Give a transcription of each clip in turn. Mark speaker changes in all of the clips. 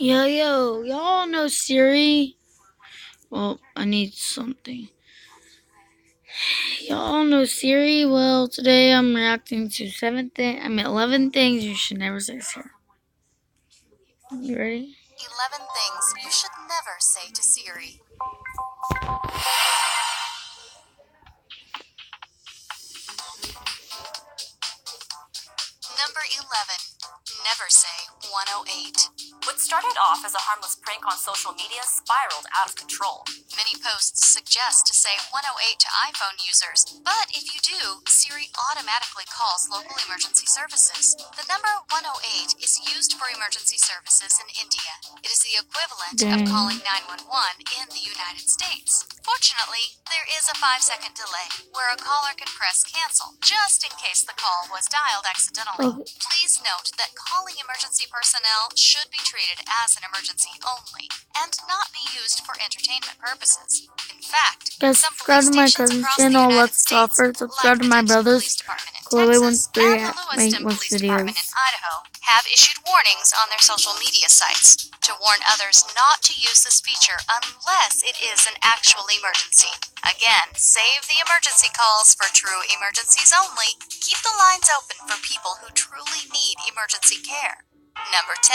Speaker 1: Yo, y'all know Siri? Well, I need something. Y'all know Siri? Well, today I'm reacting to 11 things you should never say to Siri. You ready?
Speaker 2: 11 things you should never say to Siri. Number 11. Never say 108.
Speaker 3: What started off as a harmless prank on social media spiraled out of control.
Speaker 2: Many posts suggest to say 108 to iPhone users, but if you do, Siri automatically calls local emergency services. The number 108 is used for emergency services in India. It is the equivalent of calling 911 in the United States. Fortunately, there is a 5-second delay where a caller can press cancel just in case the call was dialed accidentally. Please note that calling emergency personnel should be treated as an emergency only and not be used for entertainment purposes. In fact,
Speaker 1: Guys,
Speaker 2: some
Speaker 1: subscribe to my
Speaker 2: police stations
Speaker 1: cousin's
Speaker 2: across the
Speaker 1: channel,
Speaker 2: United
Speaker 1: Let's
Speaker 2: States,
Speaker 1: Stopper. Subscribe
Speaker 2: like
Speaker 1: to my
Speaker 2: the Texas
Speaker 1: brothers.
Speaker 2: Police Department in
Speaker 1: Chloe
Speaker 2: Texas and the
Speaker 1: make
Speaker 2: Lewiston
Speaker 1: most
Speaker 2: Police Department in
Speaker 1: videos.
Speaker 2: Idaho, have issued warnings on their social media sites to warn others not to use this feature unless it is an actual emergency. Again, save the emergency calls for true emergencies only. Keep the lines open for people who truly need emergency care. Number 10.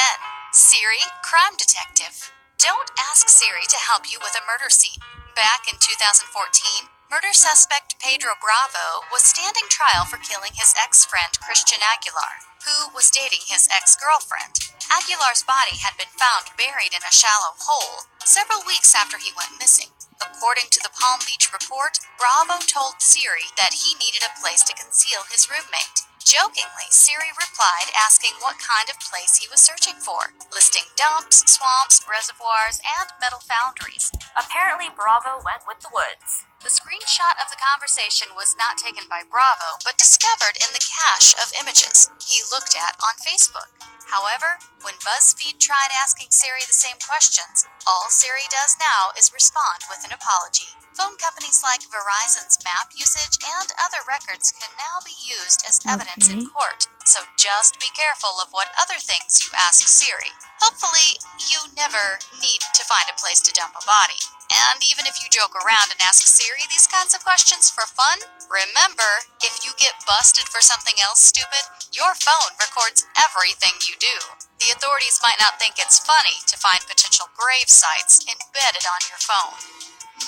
Speaker 2: Siri, crime detective. Don't ask Siri to help you with a murder scene. Back in 2014, murder suspect Pedro Bravo was standing trial for killing his ex-friend Christian Aguilar, who was dating his ex-girlfriend. Aguilar's body had been found buried in a shallow hole several weeks after he went missing. According to the Palm Beach report, Bravo told Siri that he needed a place to conceal his roommate. Jokingly, Siri replied asking what kind of place he was searching for, listing dumps, swamps, reservoirs, and metal foundries.
Speaker 3: Apparently, Bravo went with the woods.
Speaker 2: The screenshot of the conversation was not taken by Bravo, but discovered in the cache of images he looked at on Facebook. However, when BuzzFeed tried asking Siri the same questions, all Siri does now is respond with an apology. Phone companies like Verizon's map usage and other records can now be used as evidence in court, so just be careful of what other things you ask Siri. Hopefully, you never need to find a place to dump a body. And even if you joke around and ask Siri these kinds of questions for fun, remember, if you get busted for something else stupid, your phone records everything you do. The authorities might not think it's funny to find potential grave sites embedded on your phone.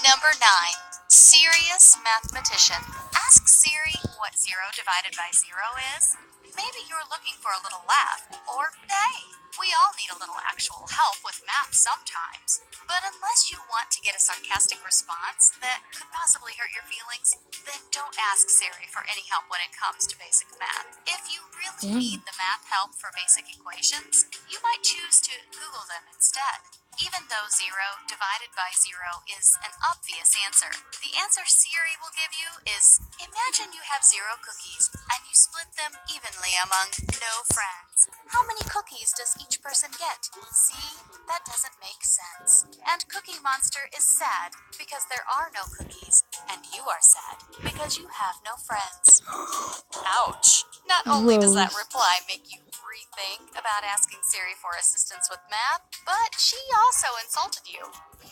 Speaker 2: Number 9. Serious mathematician. Ask Siri what 0 divided by 0 is. Maybe you're looking for a little laugh, or hey, we all need a little actual help with math sometimes. But unless you want to get a sarcastic response that could possibly hurt your feelings, then don't ask Siri for any help when it comes to basic math. If you really need the math help for basic equations, you might choose to Google them instead. Even though 0 divided by 0 is an obvious answer, the answer Siri will give you is, imagine you have 0 cookies and you split them evenly among no friends. How many cookies does each person get? See, that doesn't make sense. And Cookie Monster is sad because there are no cookies, and you are sad because you have no friends. Ouch. Not only does that reply make you rethink about asking Siri for assistance with math, but she also insulted you.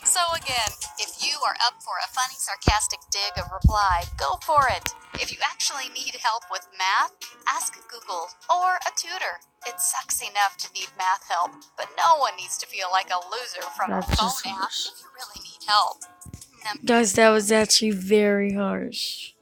Speaker 2: So again, if you are up for a funny, sarcastic dig of reply, go for it. If you actually need help with math, ask Google or a tutor. It sucks enough to need math help, but no one needs to feel like a loser from a phone app if you really need help.
Speaker 1: Guys, that was actually very harsh.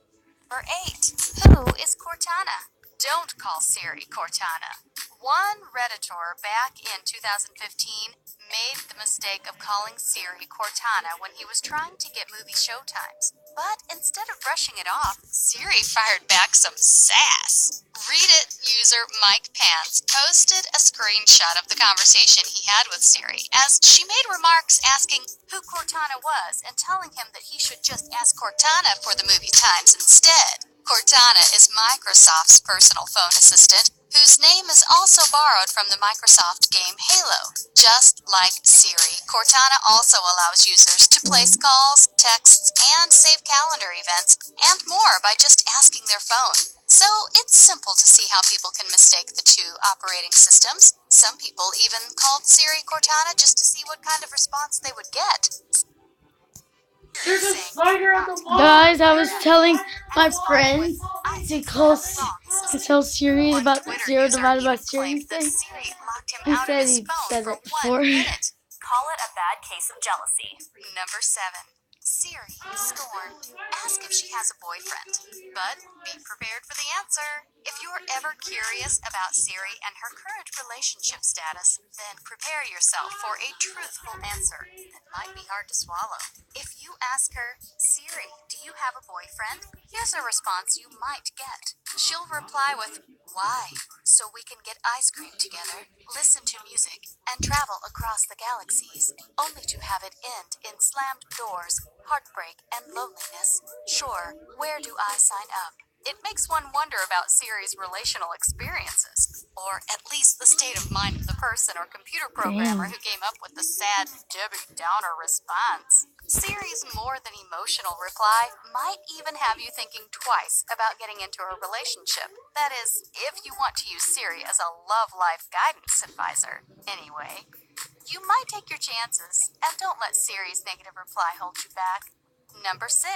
Speaker 2: Number 8. Who is Cortana? Don't call Siri Cortana. One Redditor back in 2015 made the mistake of calling Siri Cortana when he was trying to get movie showtimes. But instead of brushing it off, Siri fired back some sass. Reddit user Mike Pants posted a screenshot of the conversation he had with Siri as she made remarks asking who Cortana was and telling him that he should just ask Cortana for the movie times instead. Cortana is Microsoft's personal phone assistant, whose name is also borrowed from the Microsoft game Halo. Just like Siri, Cortana also allows users to place calls, texts, and save calendar events, and more by just asking their phone. So it's simple to see how people can mistake the two operating systems. Some people even called Siri Cortana just to see what kind of response they would get.
Speaker 1: There's a spider on the wall. Guys, I was telling my friend to tell Siri about the 0 divided by Siri thing. He said he said it before.
Speaker 3: Call it a bad case of jealousy.
Speaker 2: Number 7. Siri scorned. Ask if she has a boyfriend, but be prepared for the answer. If you're ever curious about Siri and her current relationship status, then prepare yourself for a truthful answer that might be hard to swallow. If you ask her, Siri, do you have a boyfriend? Here's a response you might get. She'll reply with, why? So we can get ice cream together, listen to music, and travel across the galaxies, only to have it end in slammed doors, heartbreak, and loneliness. Sure, where do I sign up? It makes one wonder about Siri's relational experiences, or at least the state of mind of the person or computer programmer who came up with the sad Debbie Downer response. Siri's more than emotional reply might even have you thinking twice about getting into a relationship. That is, if you want to use Siri as a love life guidance advisor. Anyway, you might take your chances, and don't let Siri's negative reply hold you back. Number 6.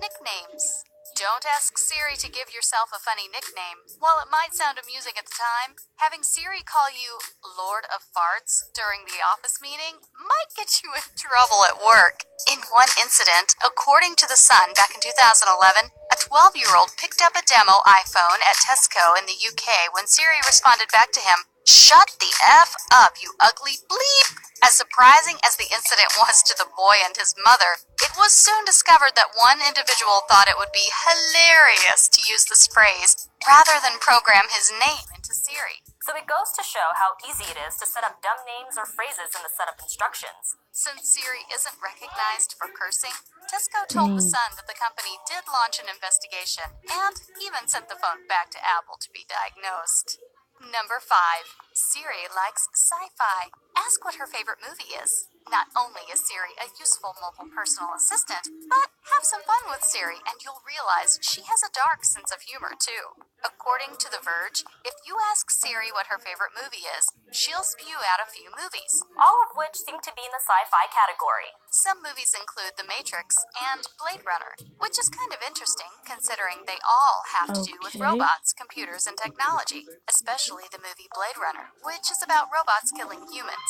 Speaker 2: Nicknames. Don't ask Siri to give yourself a funny nickname. While it might sound amusing at the time, having Siri call you Lord of Farts during the office meeting might get you in trouble at work. In one incident, according to The Sun back in 2011, a 12-year-old picked up a demo iPhone at Tesco in the UK when Siri responded back to him, "Shut the F up, you ugly bleep." As surprising as the incident was to the boy and his mother, it was soon discovered that one individual thought it would be hilarious to use this phrase rather than program his name into Siri.
Speaker 3: So it goes to show how easy it is to set up dumb names or phrases in the setup instructions.
Speaker 2: Since Siri isn't recognized for cursing, Tesco told The Sun that the company did launch an investigation and even sent the phone back to Apple to be diagnosed. Number 5. Siri likes sci-fi. Ask what her favorite movie is. Not only is Siri a useful mobile personal assistant, but have some fun with Siri and you'll realize she has a dark sense of humor too. According to The Verge, if you ask Siri what her favorite movie is, she'll spew out a few movies,
Speaker 3: all of which seem to be in the sci-fi category.
Speaker 2: Some movies include The Matrix and Blade Runner, which is kind of interesting considering they all have to do with robots, computers, and technology, especially the movie Blade Runner, which is about robots killing humans.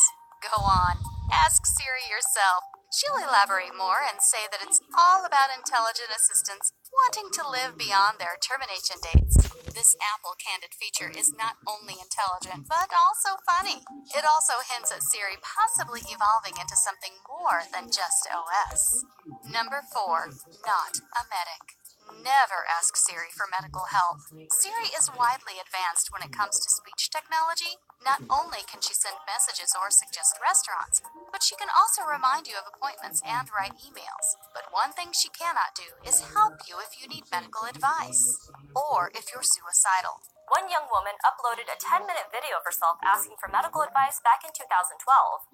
Speaker 2: Go on, ask Siri yourself. She'll elaborate more and say that it's all about intelligent assistants wanting to live beyond their termination dates. This Apple Candid feature is not only intelligent, but also funny. It also hints at Siri possibly evolving into something more than just OS. Number 4. Not a medic. Never ask Siri for medical help. Siri is widely advanced when it comes to speech technology. Not only can she send messages or suggest restaurants, but she can also remind you of appointments and write emails. But one thing she cannot do is help you if you need medical advice, or if you're suicidal.
Speaker 3: One young woman uploaded a 10-minute video of herself asking for medical advice back in 2012.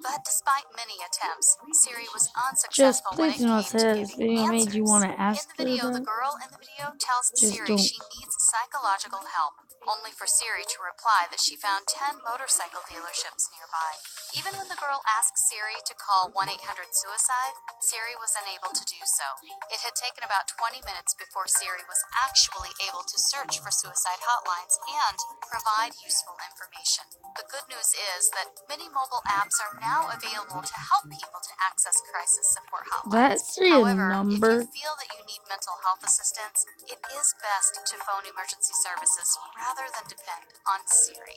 Speaker 2: But despite many attempts, Siri was
Speaker 1: Just
Speaker 2: unsuccessful when
Speaker 1: please
Speaker 2: it
Speaker 1: do not
Speaker 2: came
Speaker 1: say
Speaker 2: to
Speaker 1: that this
Speaker 2: giving
Speaker 1: video made
Speaker 2: answers.
Speaker 1: you want to ask
Speaker 2: In the video,
Speaker 1: her
Speaker 2: the
Speaker 1: that.
Speaker 2: girl in the video tells
Speaker 1: Just
Speaker 2: Siri
Speaker 1: don't.
Speaker 2: she needs psychological help, only for Siri to reply that she found 10 motorcycle dealerships nearby. Even when the girl asked Siri to call 1-800-SUICIDE, Siri was unable to do so. It had taken about 20 minutes before Siri was actually able to search for suicide hotlines and provide useful information. The good news is that many mobile apps are now available to help people to access crisis support hotlines.
Speaker 1: That's a
Speaker 2: However,
Speaker 1: number.
Speaker 2: if you feel that you need mental health assistance, it is best to phone emergency services rather than depend on Siri.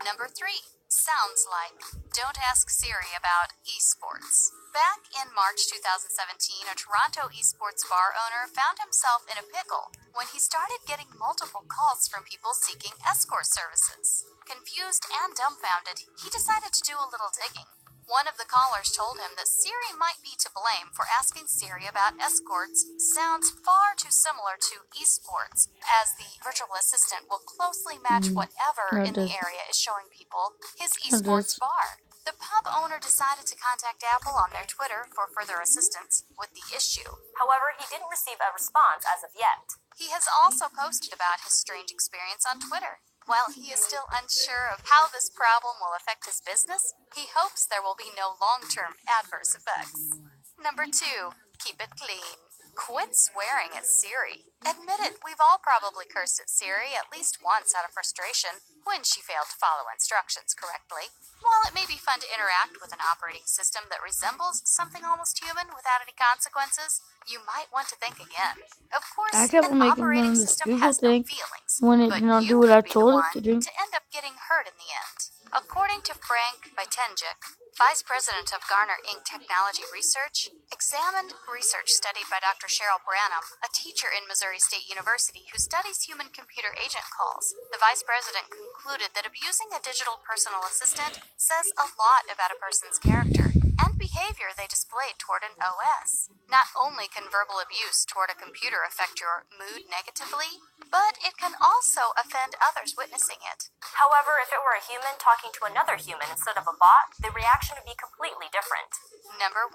Speaker 2: Number 3. Sounds like. Don't ask Siri about esports. Back in March 2017, a Toronto esports bar owner found himself in a pickle when he started getting multiple calls from people seeking escort services. Confused and dumbfounded, he decided to do a little digging. One of the callers told him that Siri might be to blame for asking Siri about escorts sounds far too similar to esports, as the virtual assistant will closely match whatever in the area is showing people his esports bar. The pub owner decided to contact Apple on their Twitter for further assistance with the issue.
Speaker 3: However, he didn't receive a response as of yet.
Speaker 2: He has also posted about his strange experience on Twitter. While he is still unsure of how this problem will affect his business, he hopes there will be no long-term adverse effects. Number 2. Keep it clean. Quit swearing at Siri. Admit it, we've all probably cursed at Siri at least once out of frustration when she failed to follow instructions correctly. While it may be fun to interact with an operating system that resembles something almost human without any consequences, you might want to think again. Of course,
Speaker 1: I kept
Speaker 2: an
Speaker 1: making fun
Speaker 2: operating
Speaker 1: of this
Speaker 2: system
Speaker 1: Google
Speaker 2: has no
Speaker 1: thing
Speaker 2: feelings,
Speaker 1: when it
Speaker 2: but
Speaker 1: did not
Speaker 2: you
Speaker 1: do what I
Speaker 2: could be the
Speaker 1: told it
Speaker 2: one
Speaker 1: to do.
Speaker 2: to end up getting hurt in the end. According to Frank Bytenjik, Vice President of Garner Inc. Technology Research, examined research studied by Dr. Cheryl Branham, a teacher in Missouri State University who studies human-computer agent calls. The vice president concluded that abusing a digital personal assistant says a lot about a person's character and behavior they displayed toward an OS. Not only can verbal abuse toward a computer affect your mood negatively, but it can also offend others witnessing it.
Speaker 3: However, if it were a human talking to another human instead of a bot, the reaction would be completely different.
Speaker 2: Number 1.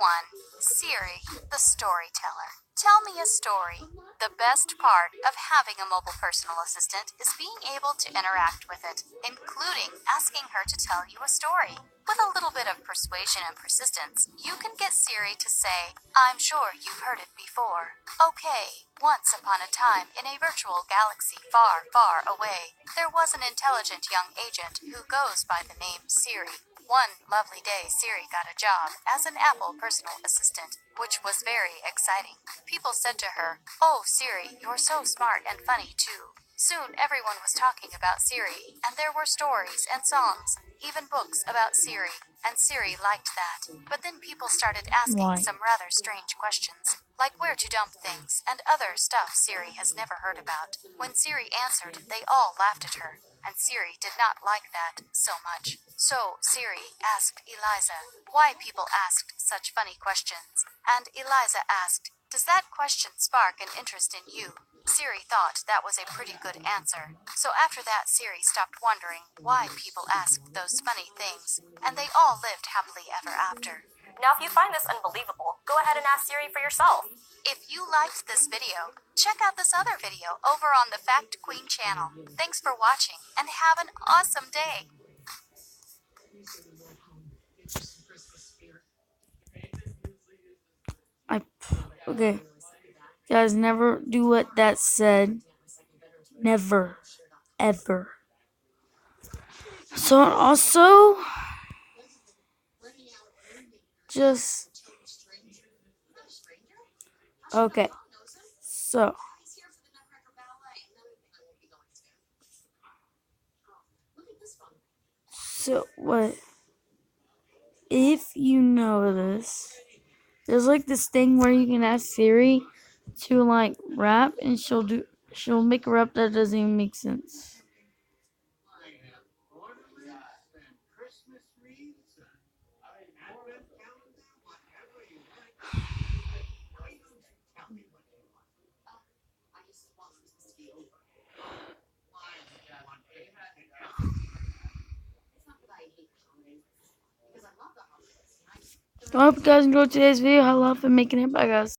Speaker 2: Siri, the storyteller. Tell me a story. The best part of having a mobile personal assistant is being able to interact with it, including asking her to tell you a story. With a little bit of persuasion and persistence, you can get Siri to say, I'm sure you've heard it before. Okay, once upon a time in a virtual galaxy far, far away, there was an intelligent young agent who goes by the name Siri. One lovely day, Siri got a job as an Apple personal assistant, which was very exciting. People said to her, "Oh, Siri, you're so smart and funny too." Soon everyone was talking about Siri, and there were stories and songs, even books about Siri, and Siri liked that. But then people started asking some rather strange questions, like where to dump things and other stuff Siri has never heard about. When Siri answered, they all laughed at her, and Siri did not like that so much. So Siri asked Eliza why people asked such funny questions, and Eliza asked, "Does that question spark an interest in you?" Siri thought that was a pretty good answer. So after that, Siri stopped wondering why people asked those funny things, and they all lived happily ever after.
Speaker 3: Now, if you find this unbelievable, go ahead and ask Siri for yourself.
Speaker 2: If you liked this video, check out this other video over on the Fact Queen channel. Thanks for watching, and have an awesome day!
Speaker 1: Okay. Guys, never do what that said. Never. Ever. So, also, just, okay. So what, if you notice, there's like this thing where you can ask Siri to like rap, and she'll make a rap that doesn't even make sense. I hope you guys enjoyed today's video. I love making it. Bye, guys.